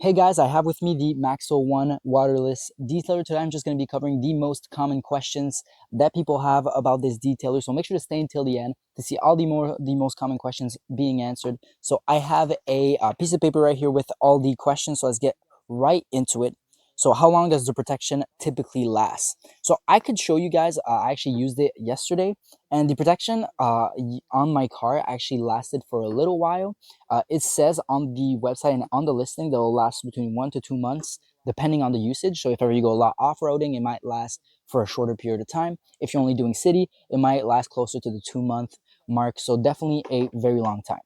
Hey guys, I have with me the MAXL One Waterless detailer. Today I'm just going to be covering the most common questions that people have about this detailer. So make sure to stay until the end to see all the most common questions being answered. So I have a piece of paper right here with all the questions. So let's get right into it. So how long does the protection typically last? So I could show you guys, I actually used it yesterday, and the protection on my car actually lasted for a little while. It says on the website and on the listing that will last between 1 to 2 months, depending on the usage. So if ever you go a lot off-roading, it might last for a shorter period of time. If you're only doing city, it might last closer to the 2-month mark. So definitely a very long time.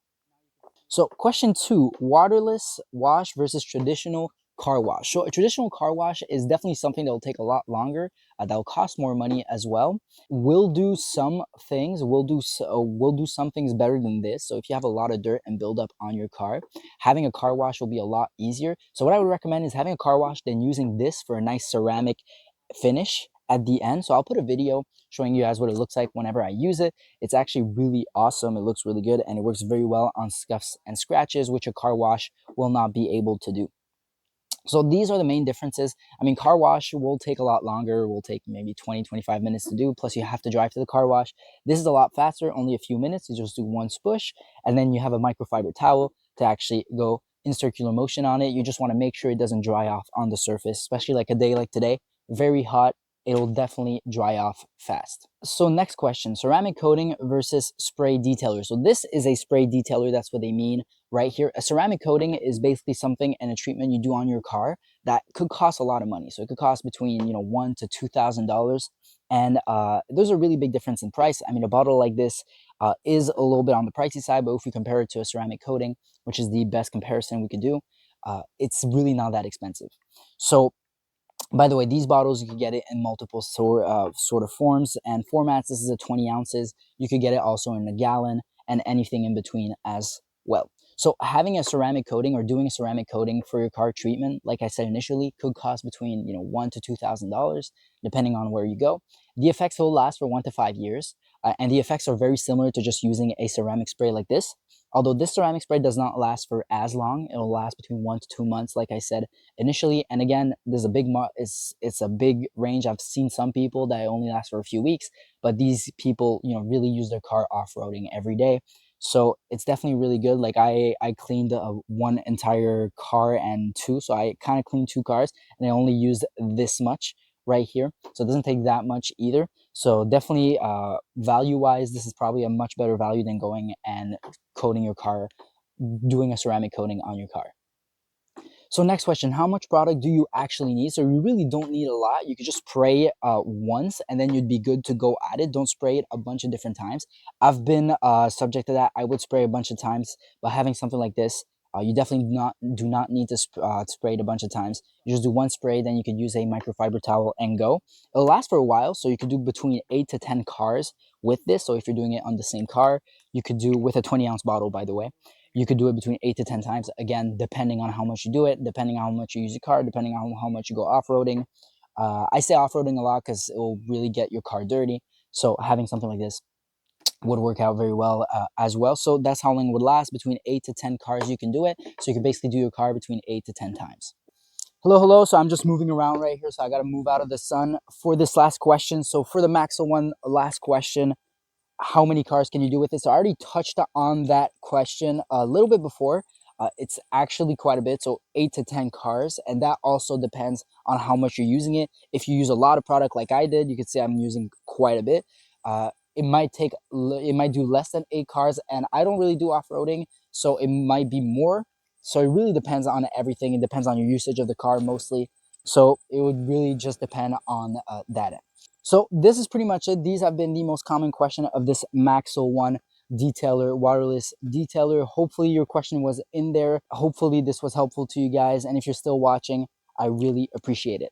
So question 2, waterless wash versus traditional car wash. So a traditional car wash is definitely something that will take a lot longer, that will cost more money as well. We'll do some things, we'll do some things better than this. So if you have a lot of dirt and buildup on your car, having a car wash will be a lot easier. So what I would recommend is having a car wash, then using this for a nice ceramic finish at the end. So I'll put a video showing you guys what it looks like whenever I use it. It's actually really awesome. It looks really good and it works very well on scuffs and scratches, which a car wash will not be able to do. So these are the main differences. I mean, car wash will take a lot longer. Will take maybe 20-25 minutes to do. Plus you have to drive to the car wash. This is a lot faster, only a few minutes. You just do one spush and then you have a microfiber towel to actually go in circular motion on it. You just want to make sure it doesn't dry off on the surface, especially like a day like today, very hot. It'll definitely dry off fast. So next question, ceramic coating versus spray detailer. So this is a spray detailer. That's what they mean right here. A ceramic coating is basically something and a treatment you do on your car that could cost a lot of money. So it could cost between $1,000 to $2,000, and there's a really big difference in price. I mean, a bottle like this is a little bit on the pricey side, but if we compare it to a ceramic coating, which is the best comparison we could do, it's really not that expensive. So by the way, these bottles, you can get it in multiple sort of forms and formats. This is a 20 ounces. You could get it also in a gallon and anything in between as well. So having a ceramic coating or doing a ceramic coating for your car treatment, like I said initially, could cost between $1,000 to $2,000, depending on where you go. The effects will last for 1 to 5 years, and the effects are very similar to just using a ceramic spray like this. Although this ceramic spray does not last for as long, it'll last between 1 to 2 months, like I said initially. And again, there's a big it's a big range. I've seen some people that only last for a few weeks, but these people really use their car off-roading every day. So it's definitely really good. Like I cleaned one entire car and two, so I kind of cleaned 2 cars and I only used this much right here, so it doesn't take that much either. So definitely value wise, this is probably a much better value than going and coating your car, doing a ceramic coating on your car. So next question, how much product do you actually need? So you really don't need a lot. You could just spray it once and then you'd be good to go at it. Don't spray it a bunch of different times. I've been subject to that. I would spray a bunch of times, but having something like this, you definitely do not need to spray it a bunch of times. You just do one spray, then you could use a microfiber towel and go. It'll last for a while, so you could do between 8 to 10 cars with this. So if you're doing it on the same car, you could do with a 20-ounce bottle, by the way. You could do it between 8 to 10 times, again, depending on how much you do it, depending on how much you use your car, depending on how much you go off-roading. I say off-roading a lot because it will really get your car dirty. So having something like this would work out very well as well. So that's how long it would last. Between 8 to 10 cars you can do it. So you can basically do your car between 8 to 10 times. Hello. So I'm just moving around right here. So I got to move out of the sun for this last question. So for the MAXL One last question, how many cars can you do with this? So I already touched on that question a little bit before. It's actually quite a bit, so 8 to 10 cars, and that also depends on how much you're using it. If you use a lot of product like I did, you could say I'm using quite a bit. It might do less than 8 cars, and I don't really do off-roading, so it might be more. So it really depends on everything. It depends on your usage of the car mostly. So it would really just depend on that end. So this is pretty much it. These have been the most common question of this MAXL One detailer, waterless detailer. Hopefully your question was in there. Hopefully this was helpful to you guys. And if you're still watching, I really appreciate it.